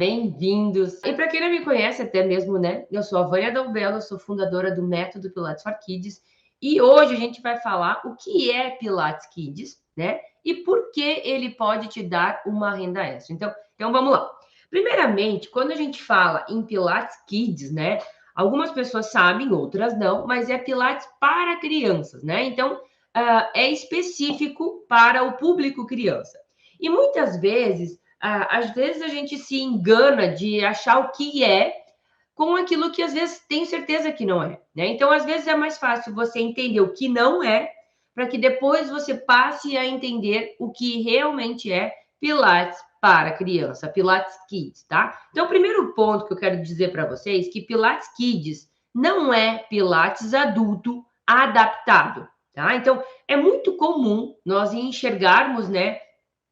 Bem-vindos! E para quem não me conhece até mesmo, né? Eu sou a Vânia Dalbello, eu sou fundadora do Método Pilates for Kids e hoje a gente vai falar o que é Pilates Kids, né? E por que ele pode te dar uma renda extra. Então vamos lá. Primeiramente, quando a gente fala em Pilates Kids, né? Algumas pessoas sabem, outras não, mas é Pilates para crianças, né? Então, é específico para o público criança. E muitas vezes às vezes a gente se engana de achar o que é com aquilo que às vezes tem certeza que não é, né? Então, às vezes é mais fácil você entender o que não é, para que depois você passe a entender o que realmente é Pilates para criança, Pilates Kids, tá? Então, o primeiro ponto que eu quero dizer para vocês é que Pilates Kids não é Pilates adulto adaptado, tá? Então, é muito comum nós enxergarmos, né,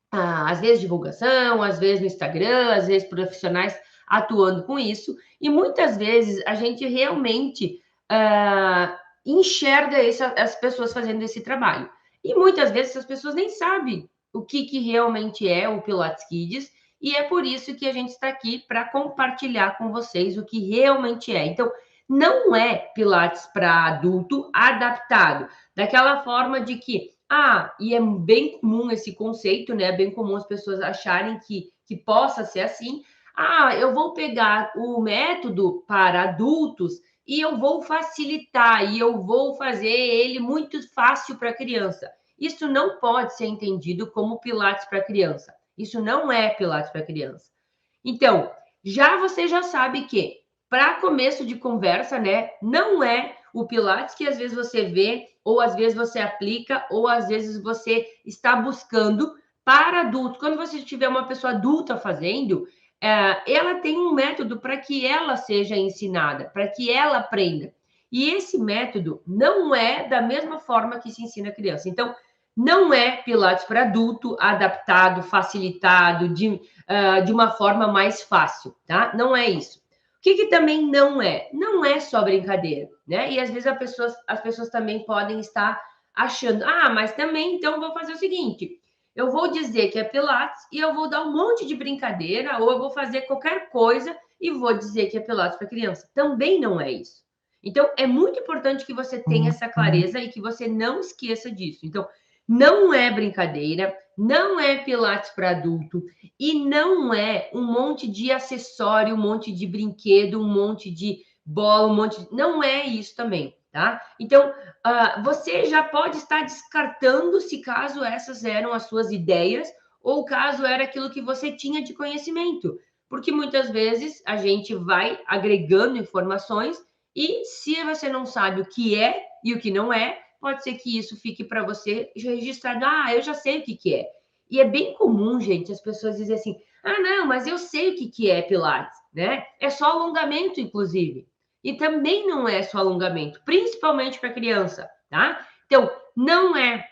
às vezes divulgação, às vezes no Instagram, às vezes profissionais atuando com isso, e muitas vezes a gente realmente enxerga as pessoas fazendo esse trabalho. E muitas vezes as pessoas nem sabem o que realmente é o Pilates Kids, e é por isso que a gente está aqui para compartilhar com vocês o que realmente é. Então, não é Pilates para adulto adaptado, daquela forma de que e é bem comum esse conceito, né? É bem comum as pessoas acharem que possa ser assim. Eu vou pegar o método para adultos e eu vou facilitar, e eu vou fazer ele muito fácil para criança. Isso não pode ser entendido como Pilates para criança. Isso não é Pilates para criança. Então, você já sabe que, para começo de conversa, né, não é o Pilates que às vezes você vê, ou às vezes você aplica, ou às vezes você está buscando para adultos. Quando você tiver uma pessoa adulta fazendo, ela tem um método para que ela seja ensinada, para que ela aprenda. E esse método não é da mesma forma que se ensina a criança. Então, não é Pilates para adulto, adaptado, facilitado, de uma forma mais fácil, tá? Não é isso. O que também não é? Não é só brincadeira, né? E às vezes as pessoas também podem estar achando, mas também então eu vou fazer o seguinte: eu vou dizer que é Pilates e eu vou dar um monte de brincadeira, ou eu vou fazer qualquer coisa e vou dizer que é Pilates para criança. Também não é isso. Então, é muito importante que você tenha essa clareza e que você não esqueça disso. Então, não é brincadeira, não é Pilates para adulto e não é um monte de acessório, um monte de brinquedo, um monte de bola, Não é isso também, tá? Então, você já pode estar descartando se caso essas eram as suas ideias ou caso era aquilo que você tinha de conhecimento. Porque muitas vezes a gente vai agregando informações e se você não sabe o que é e o que não é, pode ser que isso fique para você registrado. Eu já sei o que é. E é bem comum, gente, as pessoas dizem assim: não, mas eu sei o que é Pilates, né? É só alongamento, inclusive. E também não é só alongamento, principalmente para criança, tá? Então, não é.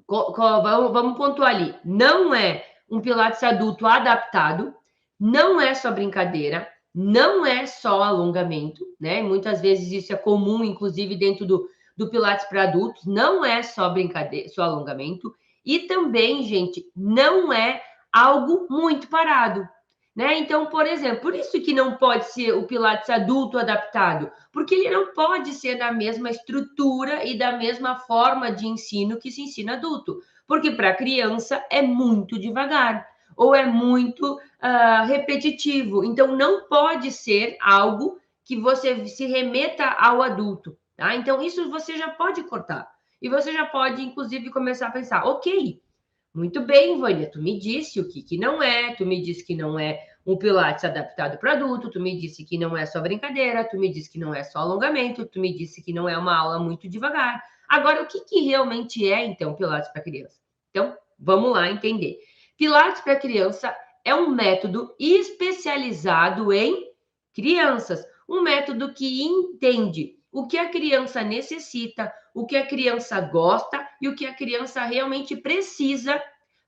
Vamos pontuar ali. Não é um Pilates adulto adaptado, não é só brincadeira, não é só alongamento, né? Muitas vezes isso é comum, inclusive dentro do Pilates para adultos, não é só brincadeira, só alongamento, e também, gente, não é algo muito parado, né? Então, por exemplo, por isso que não pode ser o Pilates adulto adaptado, porque ele não pode ser da mesma estrutura e da mesma forma de ensino que se ensina adulto, porque para criança é muito devagar ou é muito repetitivo. Então, não pode ser algo que você se remeta ao adulto, tá? Então, isso você já pode cortar. E você já pode, inclusive, começar a pensar, ok, muito bem, Vânia, tu me disse o que não é, tu me disse que não é um Pilates adaptado para adulto, tu me disse que não é só brincadeira, tu me disse que não é só alongamento, tu me disse que não é uma aula muito devagar. Agora, o que realmente é, então, Pilates para criança? Então, vamos lá entender. Pilates para criança é um método especializado em crianças, um método que entende o que a criança necessita, o que a criança gosta e o que a criança realmente precisa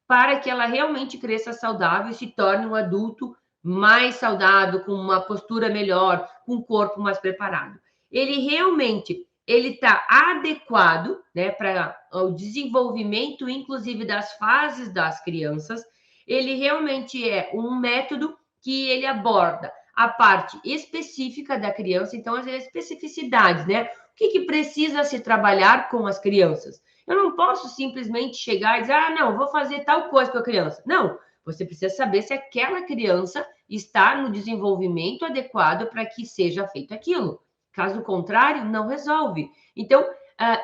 para que ela realmente cresça saudável e se torne um adulto mais saudável, com uma postura melhor, com um corpo mais preparado. Ele está adequado, né, para o desenvolvimento, inclusive das fases das crianças. Ele realmente é um método que ele aborda a parte específica da criança, então as especificidades, né? O que precisa se trabalhar com as crianças? Eu não posso simplesmente chegar e dizer, ah, não, vou fazer tal coisa com a criança. Não, você precisa saber se aquela criança está no desenvolvimento adequado para que seja feito aquilo. Caso contrário, não resolve. Então,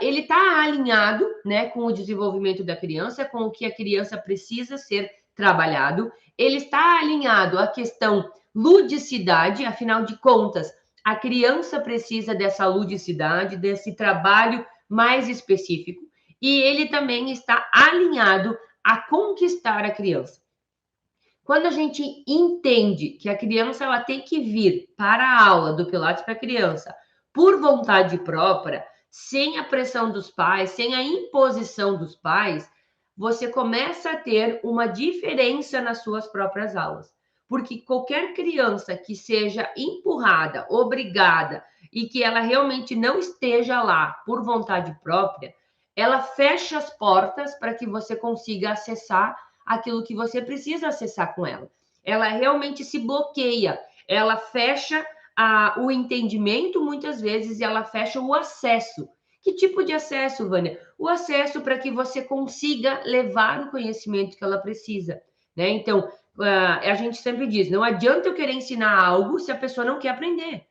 ele está alinhado, né, com o desenvolvimento da criança, com o que a criança precisa ser trabalhado. Ele está alinhado à questão ludicidade, afinal de contas, a criança precisa dessa ludicidade, desse trabalho mais específico, e ele também está alinhado a conquistar a criança. Quando a gente entende que a criança ela tem que vir para a aula do Pilates para criança por vontade própria, sem a pressão dos pais, sem a imposição dos pais, você começa a ter uma diferença nas suas próprias aulas. Porque qualquer criança que seja empurrada, obrigada, e que ela realmente não esteja lá por vontade própria, ela fecha as portas para que você consiga acessar aquilo que você precisa acessar com ela. Ela realmente se bloqueia, ela fecha o entendimento muitas vezes e ela fecha o acesso. Que tipo de acesso, Vânia? O acesso para que você consiga levar o conhecimento que ela precisa, né? Então, a gente sempre diz, não adianta eu querer ensinar algo se a pessoa não quer aprender.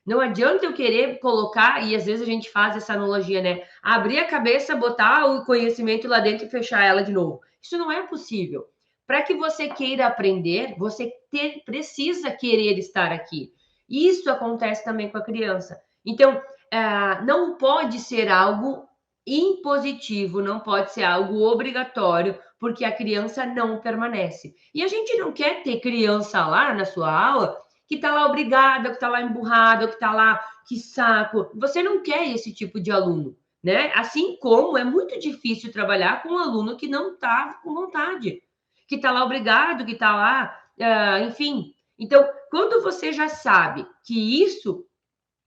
Não adianta eu querer colocar, e às vezes a gente faz essa analogia, né? Abrir a cabeça, botar o conhecimento lá dentro e fechar ela de novo. Isso não é possível. Para que você queira aprender, você precisa querer estar aqui. Isso acontece também com a criança. Então, não pode ser algo impositivo, não pode ser algo obrigatório, porque a criança não permanece. E a gente não quer ter criança lá na sua aula que está lá obrigada, que está lá emburrada, que está lá, que saco. Você não quer esse tipo de aluno, né? Assim como é muito difícil trabalhar com um aluno que não está com vontade, que está lá obrigado, que está lá, enfim. Então, quando você já sabe que isso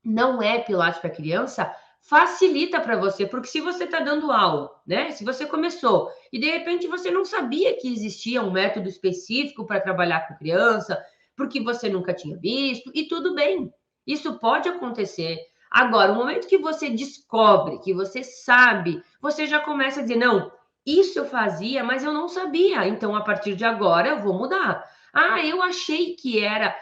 não é Pilates para criança, facilita para você, porque se você está dando aula, né? Se você começou e de repente você não sabia que existia um método específico para trabalhar com criança, porque você nunca tinha visto, e tudo bem, isso pode acontecer. Agora, o momento que você descobre, que você sabe, você já começa a dizer: não, isso eu fazia, mas eu não sabia, então a partir de agora eu vou mudar. Ah, eu achei que era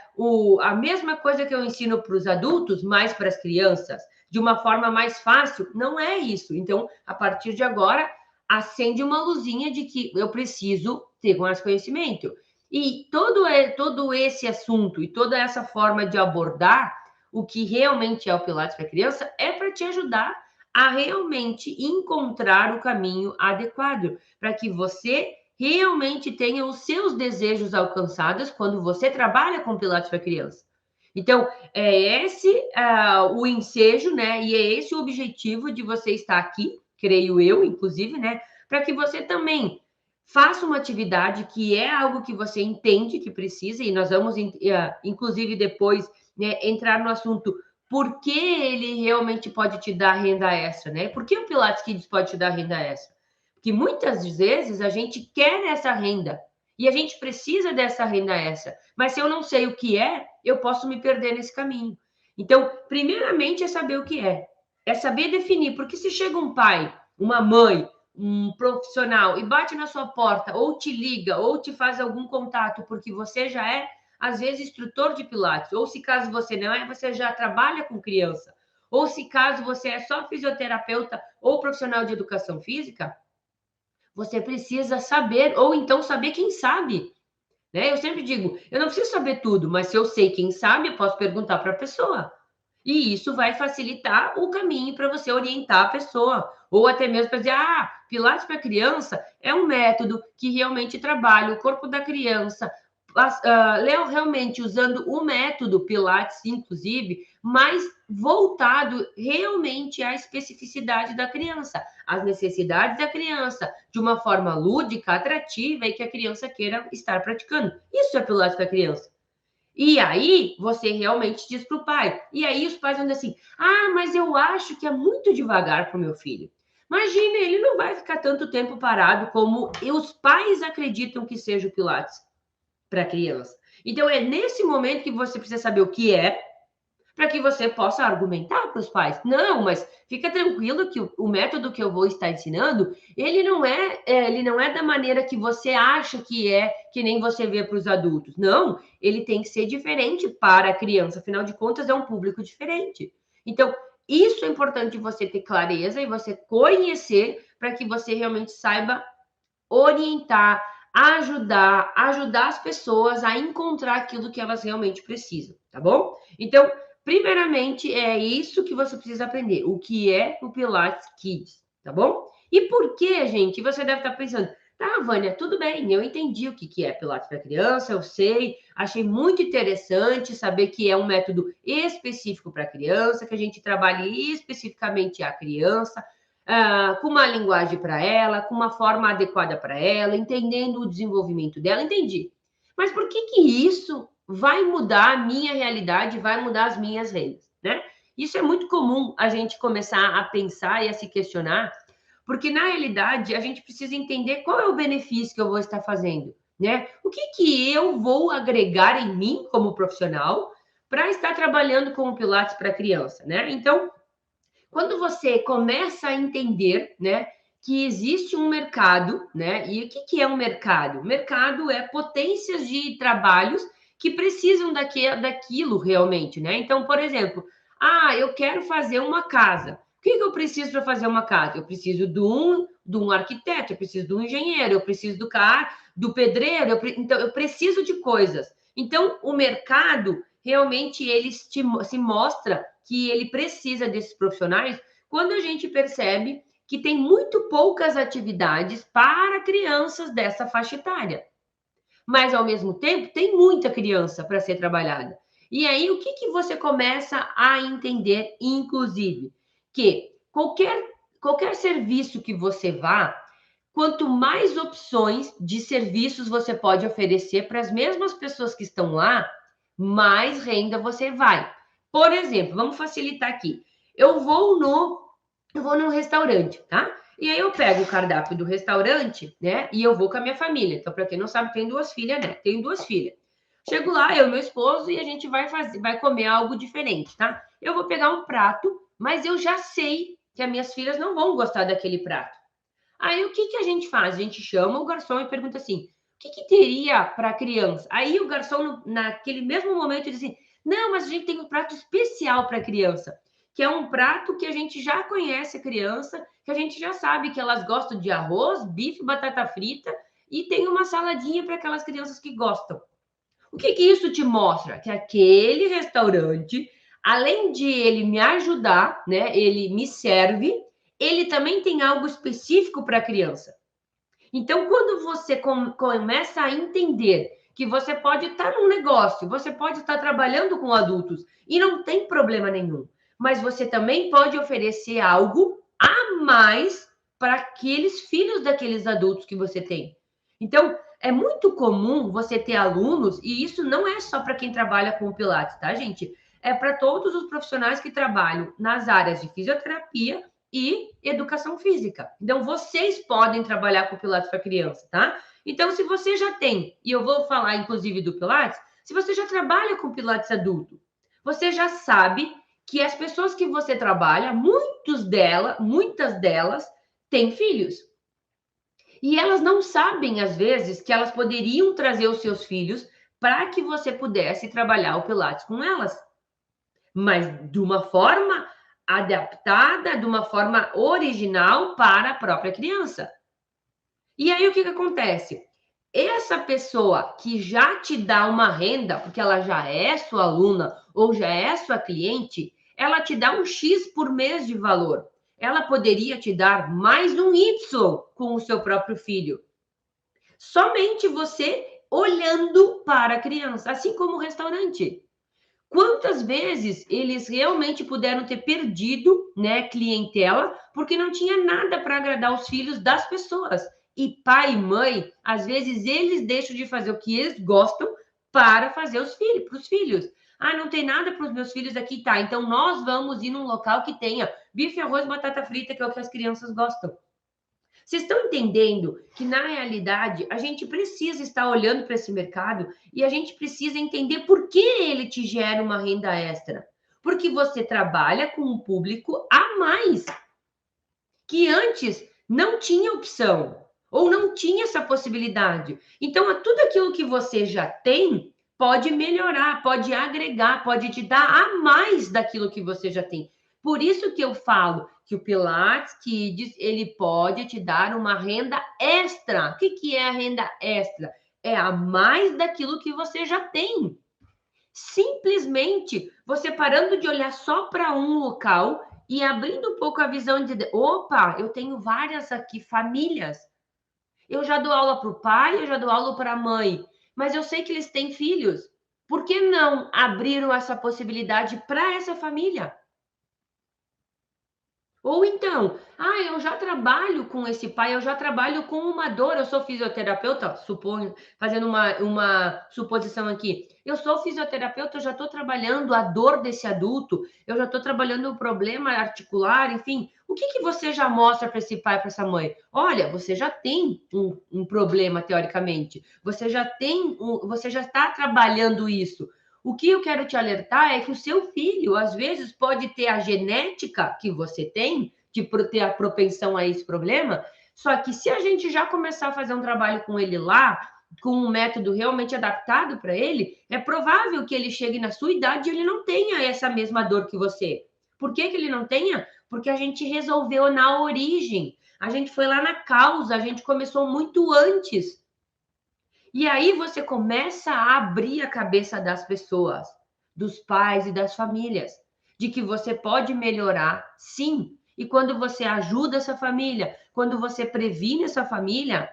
a mesma coisa que eu ensino para os adultos, mas para as crianças, de uma forma mais fácil. Não é isso. Então, a partir de agora, acende uma luzinha de que eu preciso ter mais conhecimento. E todo esse assunto e toda essa forma de abordar o que realmente é o Pilates para criança é para te ajudar a realmente encontrar o caminho adequado, para que você realmente tenha os seus desejos alcançados quando você trabalha com Pilates para criança. Então, é esse o ensejo, né? E é esse o objetivo de você estar aqui, creio eu, inclusive, né? Para que você também faça uma atividade que é algo que você entende que precisa, e nós vamos, inclusive, depois, né, entrar no assunto por que ele realmente pode te dar renda extra, né? Por que o Pilates Kids pode te dar renda extra? Porque muitas vezes a gente quer essa renda e a gente precisa dessa renda extra, mas se eu não sei o que é, eu posso me perder nesse caminho. Então, primeiramente é saber o que é saber definir, porque se chega um pai, uma mãe, um profissional e bate na sua porta, ou te liga, ou te faz algum contato, porque você já é, às vezes, instrutor de Pilates, ou se caso você não é, você já trabalha com criança, ou se caso você é só fisioterapeuta ou profissional de educação física, você precisa saber, ou então saber quem sabe, né? Eu sempre digo, eu não preciso saber tudo, mas se eu sei quem sabe, eu posso perguntar para a pessoa. E isso vai facilitar o caminho para você orientar a pessoa, ou até mesmo para dizer, Pilates para criança é um método que realmente trabalha o corpo da criança, realmente usando o método Pilates, inclusive, mais voltado realmente à especificidade da criança, às necessidades da criança, de uma forma lúdica, atrativa e que a criança queira estar praticando. Isso é Pilates para criança. E aí, você realmente diz para o pai. E aí, os pais vão dizer assim: mas eu acho que é muito devagar para o meu filho. Imagina, ele não vai ficar tanto tempo parado como os pais acreditam que seja o Pilates para criança. Então, é nesse momento que você precisa saber o que é, para que você possa argumentar para os pais. Não, mas fica tranquilo que o método que eu vou estar ensinando, ele não é da maneira que você acha que é, que nem você vê para os adultos. Não, ele tem que ser diferente para a criança, afinal de contas, é um público diferente. Então, isso é importante você ter clareza e você conhecer para que você realmente saiba orientar, ajudar as pessoas a encontrar aquilo que elas realmente precisam, tá bom? Então, primeiramente, é isso que você precisa aprender, o que é o Pilates Kids, tá bom? E por que, gente? Você deve estar pensando, tá, Vânia, tudo bem, eu entendi o que é Pilates para criança, eu sei, achei muito interessante saber que é um método específico para criança, que a gente trabalhe especificamente a criança, com uma linguagem para ela, com uma forma adequada para ela, entendendo o desenvolvimento dela, entendi. Mas por que isso vai mudar a minha realidade, vai mudar as minhas rendas, né? Isso é muito comum a gente começar a pensar e a se questionar, porque na realidade a gente precisa entender qual é o benefício que eu vou estar fazendo, né? O que eu vou agregar em mim como profissional para estar trabalhando com o Pilates para criança, né? Então, quando você começa a entender, né, que existe um mercado, né? E o que é um mercado? Mercado é potências de trabalhos que precisam daquilo realmente, né? Então, por exemplo, eu quero fazer uma casa. O que eu preciso para fazer uma casa? Eu preciso de um arquiteto, eu preciso de um engenheiro, eu preciso do cara, do pedreiro, então eu preciso de coisas. Então, o mercado realmente ele se mostra que ele precisa desses profissionais quando a gente percebe que tem muito poucas atividades para crianças dessa faixa etária. Mas, ao mesmo tempo, tem muita criança para ser trabalhada. E aí, o que você começa a entender, inclusive? Que qualquer serviço que você vá, quanto mais opções de serviços você pode oferecer para as mesmas pessoas que estão lá, mais renda você vai. Por exemplo, vamos facilitar aqui. Eu vou num restaurante, tá? E aí eu pego o cardápio do restaurante, né? E eu vou com a minha família. Então, para quem não sabe, tenho duas filhas, né? Tenho duas filhas. Chego lá, eu e meu esposo, e a gente vai comer algo diferente, tá? Eu vou pegar um prato, mas eu já sei que as minhas filhas não vão gostar daquele prato. Aí o que a gente faz? A gente chama o garçom e pergunta assim: o que teria para criança? Aí o garçom, naquele mesmo momento, diz assim: não, mas a gente tem um prato especial para criança, que é um prato que a gente já conhece a criança, que a gente já sabe que elas gostam de arroz, bife, batata frita e tem uma saladinha para aquelas crianças que gostam. O que isso te mostra? Que aquele restaurante, além de ele me ajudar, né, ele me serve, ele também tem algo específico para a criança. Então, quando você começa a entender que você pode estar num negócio, você pode estar trabalhando com adultos e não tem problema nenhum, mas você também pode oferecer algo a mais para aqueles filhos daqueles adultos que você tem. Então, é muito comum você ter alunos, e isso não é só para quem trabalha com o Pilates, tá, gente? É para todos os profissionais que trabalham nas áreas de fisioterapia e educação física. Então, vocês podem trabalhar com Pilates para criança, tá? Então, se você já tem, e eu vou falar inclusive do Pilates, se você já trabalha com Pilates adulto, você já sabe que as pessoas que você trabalha, muitas delas têm filhos. E elas não sabem, às vezes, que elas poderiam trazer os seus filhos para que você pudesse trabalhar o Pilates com elas. Mas de uma forma adaptada, de uma forma original para a própria criança. E aí o que acontece? Essa pessoa que já te dá uma renda, porque ela já é sua aluna ou já é sua cliente, ela te dá um X por mês de valor. Ela poderia te dar mais um Y com o seu próprio filho. Somente você olhando para a criança, assim como o restaurante. Quantas vezes eles realmente puderam ter perdido, né, clientela, porque não tinha nada para agradar os filhos das pessoas. E pai e mãe, às vezes eles deixam de fazer o que eles gostam para fazer para os filhos. Não tem nada para os meus filhos aqui, tá? Então nós vamos ir num local que tenha bife, arroz, batata frita, que é o que as crianças gostam. Vocês estão entendendo que, na realidade, a gente precisa estar olhando para esse mercado e a gente precisa entender por que ele te gera uma renda extra? Porque você trabalha com um público a mais, que antes não tinha opção ou não tinha essa possibilidade. Então, tudo aquilo que você já tem pode melhorar, pode agregar, pode te dar a mais daquilo que você já tem. Por isso que eu falo que o Pilates Kids, ele pode te dar uma renda extra. O que é a renda extra? É a mais daquilo que você já tem. Simplesmente você parando de olhar só para um local e abrindo um pouco a visão de, opa, eu tenho várias aqui famílias. Eu já dou aula para o pai, eu já dou aula para a mãe, mas eu sei que eles têm filhos. Por que não abriram essa possibilidade para essa família? Ou então, eu já trabalho com esse pai, eu já trabalho com uma dor, eu sou fisioterapeuta, suponho, fazendo uma suposição aqui. Eu sou fisioterapeuta, eu já estou trabalhando a dor desse adulto, eu já estou trabalhando o problema articular, enfim. O que você já mostra para esse pai, para essa mãe? Olha, você já tem um problema, teoricamente. Você já está trabalhando isso. O que eu quero te alertar é que o seu filho, às vezes, pode ter a genética que você tem, de ter a propensão a esse problema, só que se a gente já começar a fazer um trabalho com ele lá, com um método realmente adaptado para ele, é provável que ele chegue na sua idade e ele não tenha essa mesma dor que você. Por que ele não tenha? Porque a gente resolveu na origem. A gente foi lá na causa, a gente começou muito antes. E aí você começa a abrir a cabeça das pessoas, dos pais e das famílias, de que você pode melhorar, sim. E quando você ajuda essa família, quando você previne essa família,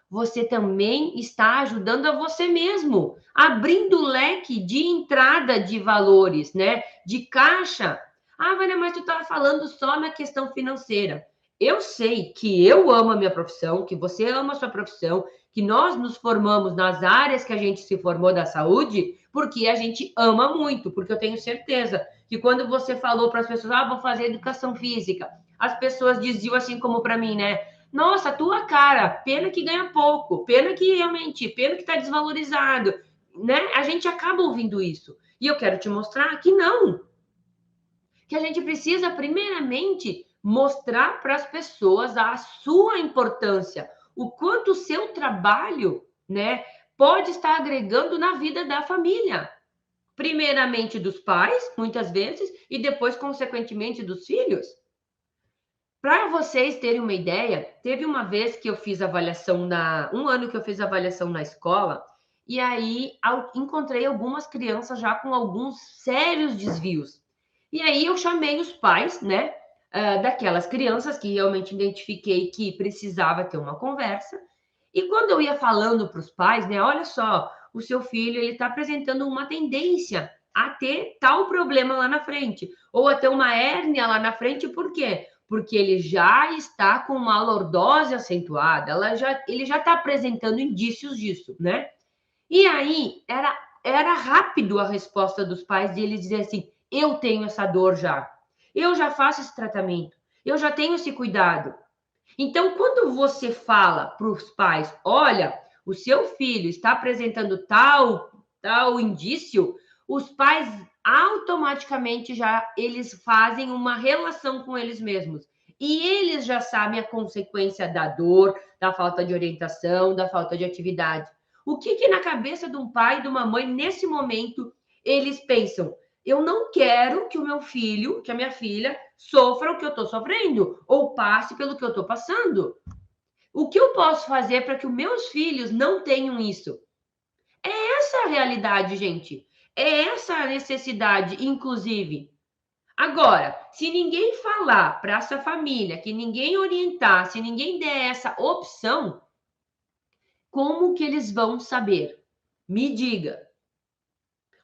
você também está ajudando a você mesmo, abrindo o leque de entrada de valores, né? De caixa. Vânia, mas tu estava falando só na questão financeira. Eu sei que eu amo a minha profissão, que você ama a sua profissão, que nós nos formamos nas áreas que a gente se formou da saúde, porque a gente ama muito, porque eu tenho certeza que quando você falou para as pessoas, vou fazer educação física, as pessoas diziam assim como para mim, né? Nossa, tua cara, pena que ganha pouco, pena que realmente, pena que está desvalorizado, né? A gente acaba ouvindo isso. E eu quero te mostrar que não. Que a gente precisa, primeiramente, mostrar para as pessoas a sua importância, o quanto o seu trabalho, né, pode estar agregando na vida da família. Primeiramente dos pais, muitas vezes, e depois, consequentemente, dos filhos. Para vocês terem uma ideia, teve uma vez que eu fiz avaliação um ano que eu fiz avaliação na escola, e aí encontrei algumas crianças já com alguns sérios desvios. E aí eu chamei os pais, né, daquelas crianças que realmente identifiquei que precisava ter uma conversa. E quando eu ia falando para os pais, né, olha só, o seu filho ele está apresentando uma tendência a ter tal problema lá na frente, ou a ter uma hérnia lá na frente, por quê? Porque ele já está com uma lordose acentuada, ele já está apresentando indícios disso, né? E aí era rápido a resposta dos pais de eles dizer assim: eu tenho essa dor já, eu já faço esse tratamento, eu já tenho esse cuidado. Então, quando você fala para os pais, olha, o seu filho está apresentando tal indício, os pais automaticamente já eles fazem uma relação com eles mesmos. E eles já sabem a consequência da dor, da falta de orientação, da falta de atividade. O que na cabeça de um pai e de uma mãe, nesse momento, eles pensam? Eu não quero que o meu filho, que a minha filha, sofra o que eu estou sofrendo, ou passe pelo que eu estou passando. O que eu posso fazer para que os meus filhos não tenham isso? É essa a realidade, gente. É essa a necessidade, inclusive. Agora, se ninguém falar para essa família, que ninguém orientar, se ninguém der essa opção, como que eles vão saber? Me diga.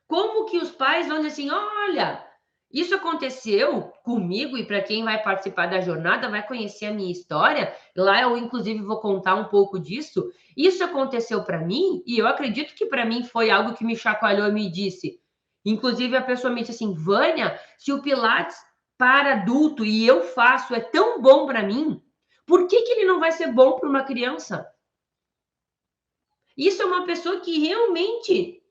Como que os pais vão dizer assim, olha, isso aconteceu comigo e para quem vai participar da jornada vai conhecer a minha história. Lá eu, inclusive, vou contar um pouco disso. Isso aconteceu para mim e eu acredito que para mim foi algo que me chacoalhou e me disse. Inclusive, a pessoa me disse assim, Vânia, se o Pilates para adulto e eu faço é tão bom para mim, Por que ele não vai ser bom para uma criança? Isso é uma pessoa que realmente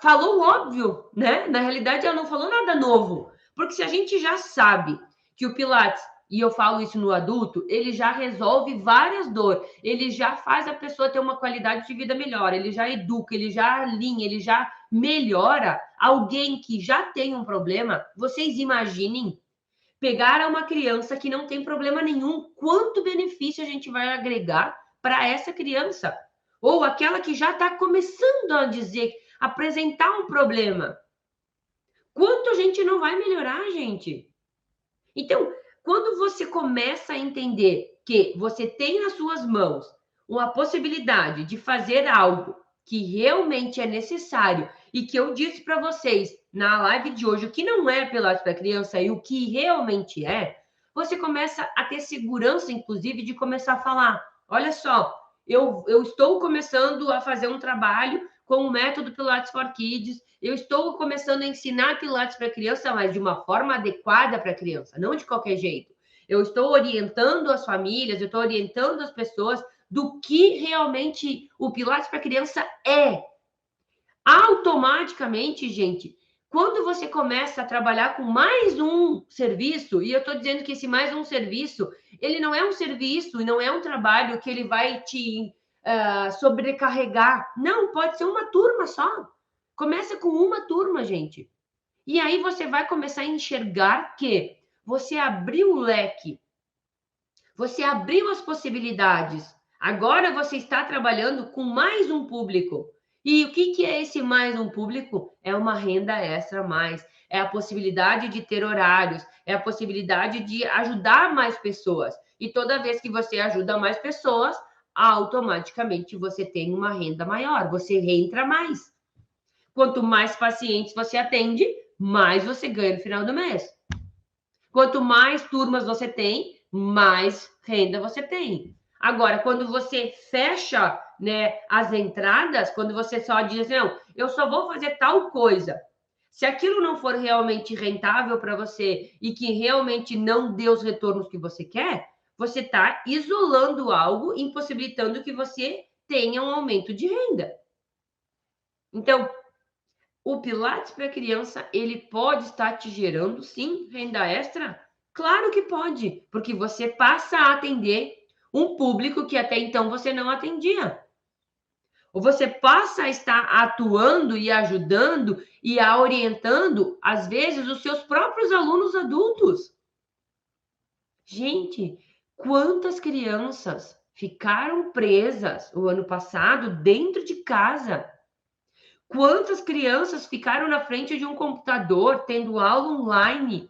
falou óbvio, né? Na realidade, ela não falou nada novo. Porque se a gente já sabe que o Pilates, e eu falo isso no adulto, ele já resolve várias dores, ele já faz a pessoa ter uma qualidade de vida melhor, ele já educa, ele já alinha, ele já melhora alguém que já tem um problema. Vocês imaginem pegar uma criança que não tem problema nenhum, quanto benefício a gente vai agregar para essa criança? Ou aquela que já está começando a dizer, apresentar um problema. Quanto a gente não vai melhorar, gente? Então, quando você começa a entender que você tem nas suas mãos uma possibilidade de fazer algo que realmente é necessário e que eu disse para vocês na live de hoje, o que não é Pilates para criança e o que realmente é, você começa a ter segurança, inclusive, de começar a falar: olha só, eu estou começando a fazer um trabalho com o método Pilates for Kids, eu estou começando a ensinar Pilates para criança, mas de uma forma adequada para a criança, não de qualquer jeito. Eu estou orientando as famílias, eu estou orientando as pessoas do que realmente o Pilates para criança é. Automaticamente, gente, quando você começa a trabalhar com mais um serviço, e eu estou dizendo que esse mais um serviço, ele não é um serviço e não é um trabalho que ele vai te sobrecarregar. Não, pode ser uma turma só. Começa com uma turma, gente. E aí você vai começar a enxergar que você abriu o leque, você abriu as possibilidades. Agora você está trabalhando com mais um público. E o que é esse mais um público? É uma renda extra a mais. É a possibilidade de ter horários, é a possibilidade de ajudar mais pessoas. E toda vez que você ajuda mais pessoas, automaticamente você tem uma renda maior, você reentra mais. Quanto mais pacientes você atende, mais você ganha no final do mês. Quanto mais turmas você tem, mais renda você tem. Agora, quando você fecha, né, as entradas, quando você só diz assim, não, eu só vou fazer tal coisa. Se aquilo não for realmente rentável para você e que realmente não dê os retornos que você quer, você está isolando algo, impossibilitando que você tenha um aumento de renda. Então, o Pilates para criança, ele pode estar te gerando, sim, renda extra? Claro que pode, porque você passa a atender um público que até então você não atendia. Ou você passa a estar atuando e ajudando e a orientando, às vezes, os seus próprios alunos adultos. Gente, quantas crianças ficaram presas o ano passado dentro de casa? Quantas crianças ficaram na frente de um computador tendo aula online?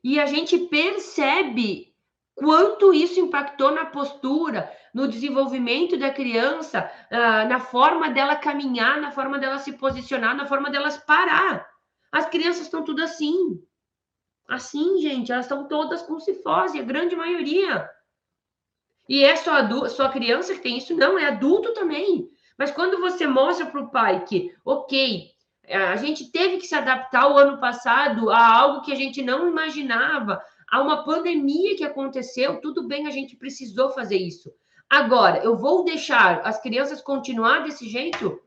E a gente percebe quanto isso impactou na postura, no desenvolvimento da criança, na forma dela caminhar, na forma dela se posicionar, na forma delas parar. As crianças estão tudo assim. Assim, gente, elas estão todas com cifose, a grande maioria. E é só criança que tem isso? Não, é adulto também. Mas quando você mostra para o pai que, ok, a gente teve que se adaptar o ano passado a algo que a gente não imaginava, a uma pandemia que aconteceu, tudo bem, a gente precisou fazer isso. Agora, eu vou deixar as crianças continuar desse jeito?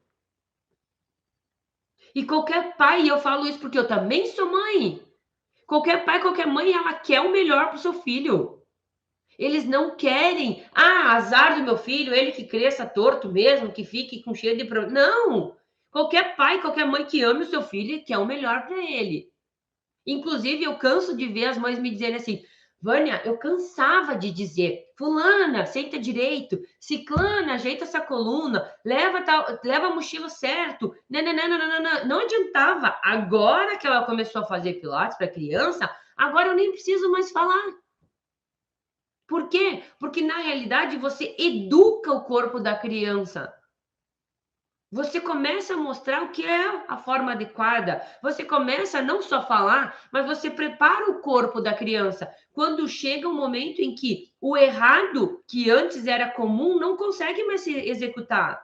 E qualquer pai, e eu falo isso porque eu também sou mãe, qualquer pai, qualquer mãe, ela quer o melhor para o seu filho. Eles não querem, azar do meu filho, ele que cresça torto mesmo, que fique com cheio de problema. Não! Qualquer pai, qualquer mãe que ame o seu filho quer o melhor para ele. Inclusive, eu canso de ver as mães me dizerem assim, Vânia, eu cansava de dizer, fulana, senta direito, ciclana, ajeita essa coluna, leva a mochila certo. Não adiantava. Agora que ela começou a fazer pilates para criança, agora eu nem preciso mais falar. Por quê? Porque na realidade você educa o corpo da criança. Você começa a mostrar o que é a forma adequada. Você começa a não só falar, mas você prepara o corpo da criança. Quando chega um momento em que o errado, que antes era comum, não consegue mais se executar.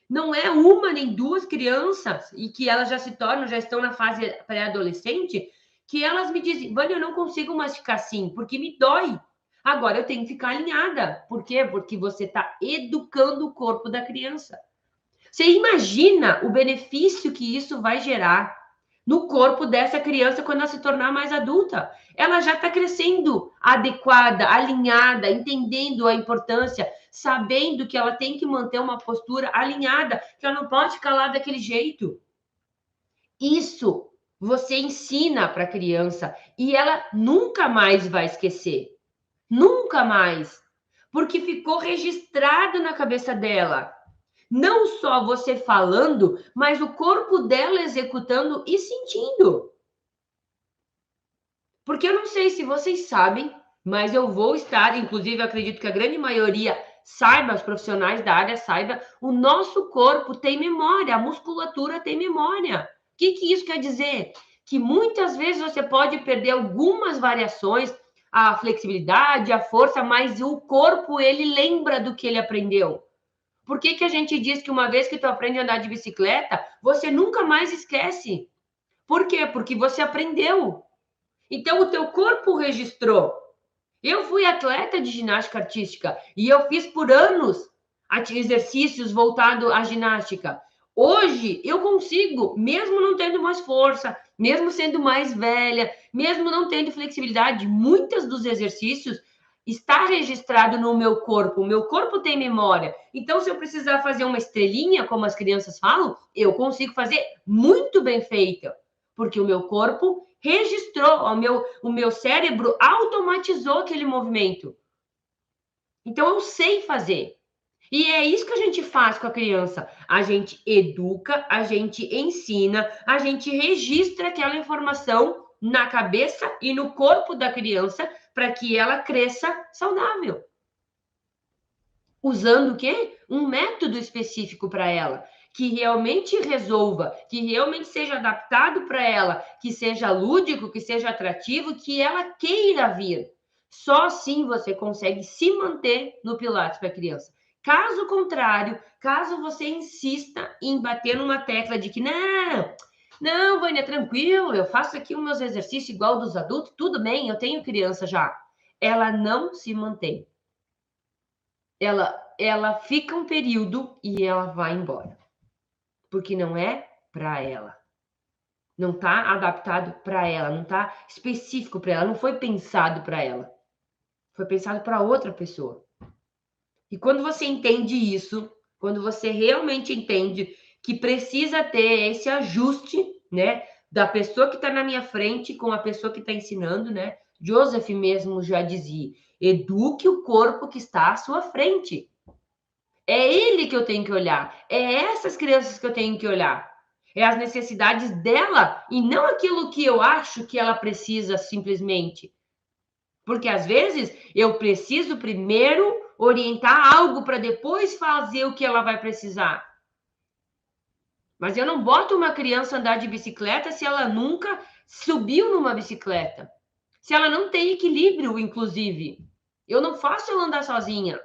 Não é uma nem duas crianças, e que elas já se tornam, já estão na fase pré-adolescente, que elas me dizem, Vânia, eu não consigo mastigar assim, porque me dói. Agora eu tenho que ficar alinhada. Por quê? Porque você está educando o corpo da criança. Você imagina o benefício que isso vai gerar no corpo dessa criança quando ela se tornar mais adulta. Ela já está crescendo adequada, alinhada, entendendo a importância, sabendo que ela tem que manter uma postura alinhada, que ela não pode ficar lá daquele jeito. Isso você ensina para a criança e ela nunca mais vai esquecer. Nunca mais. Porque ficou registrado na cabeça dela. Não só você falando, mas o corpo dela executando e sentindo. Porque eu não sei se vocês sabem, mas eu vou estar, inclusive eu acredito que a grande maioria saiba, os profissionais da área saiba, o nosso corpo tem memória, a musculatura tem memória. O que isso quer dizer? Que muitas vezes você pode perder algumas variações, a flexibilidade, a força, mas o corpo, ele lembra do que ele aprendeu. Por que a gente diz que uma vez que tu aprende a andar de bicicleta, você nunca mais esquece? Por quê? Porque você aprendeu. Então, o teu corpo registrou. Eu fui atleta de ginástica artística e eu fiz por anos exercícios voltados à ginástica. Hoje, eu consigo, mesmo não tendo mais força, mesmo sendo mais velha, mesmo não tendo flexibilidade, muitos dos exercícios está registrado no meu corpo. O meu corpo tem memória. Então, se eu precisar fazer uma estrelinha, como as crianças falam, eu consigo fazer muito bem feita, porque o meu corpo registrou, o meu cérebro automatizou aquele movimento. Então, eu sei fazer. E é isso que a gente faz com a criança. A gente educa, a gente ensina, a gente registra aquela informação na cabeça e no corpo da criança para que ela cresça saudável. Usando o quê? Um método específico para ela, que realmente resolva, que realmente seja adaptado para ela, que seja lúdico, que seja atrativo, que ela queira vir. Só assim você consegue se manter no Pilates para criança. Caso contrário, caso você insista em bater numa tecla de que não, Vânia, tranquilo, eu faço aqui os meus exercícios igual dos adultos, tudo bem, eu tenho criança já. Ela não se mantém. Ela fica um período e ela vai embora. Porque não é para ela. Não está adaptado para ela, não está específico para ela, não foi pensado para ela. Foi pensado para outra pessoa. E quando você entende isso, quando você realmente entende que precisa ter esse ajuste, né, da pessoa que está na minha frente com a pessoa que está ensinando, né? Joseph mesmo já dizia: eduque o corpo que está à sua frente. É ele que eu tenho que olhar. É essas crianças que eu tenho que olhar. É as necessidades dela e não aquilo que eu acho que ela precisa simplesmente. Porque às vezes eu preciso primeiro orientar algo para depois fazer o que ela vai precisar. Mas eu não boto uma criança a andar de bicicleta se ela nunca subiu numa bicicleta. Se ela não tem equilíbrio, inclusive. Eu não faço ela andar sozinha.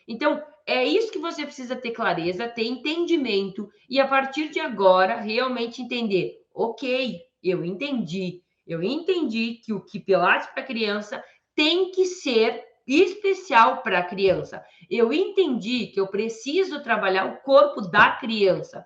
Então, é isso que você precisa ter clareza, ter entendimento e a partir de agora realmente entender, ok, eu entendi que o que Pilates para criança tem que ser especial para a criança. Eu entendi que eu preciso trabalhar o corpo da criança,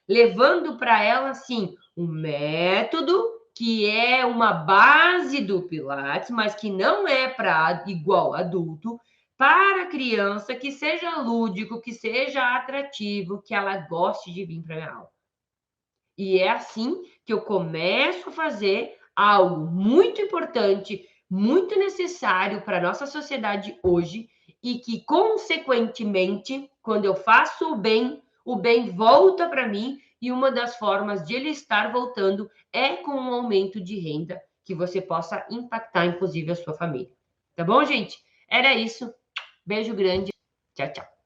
levando para ela, sim, um método que é uma base do Pilates, mas que não é para igual adulto, para a criança, que seja lúdico, que seja atrativo, que ela goste de vir para a minha aula. E é assim que eu começo a fazer algo muito importante, muito necessário para a nossa sociedade hoje e que, consequentemente, quando eu faço o bem volta para mim e uma das formas de ele estar voltando é com um aumento de renda que você possa impactar, inclusive, a sua família. Tá bom, gente? Era isso. Beijo grande. Tchau, tchau.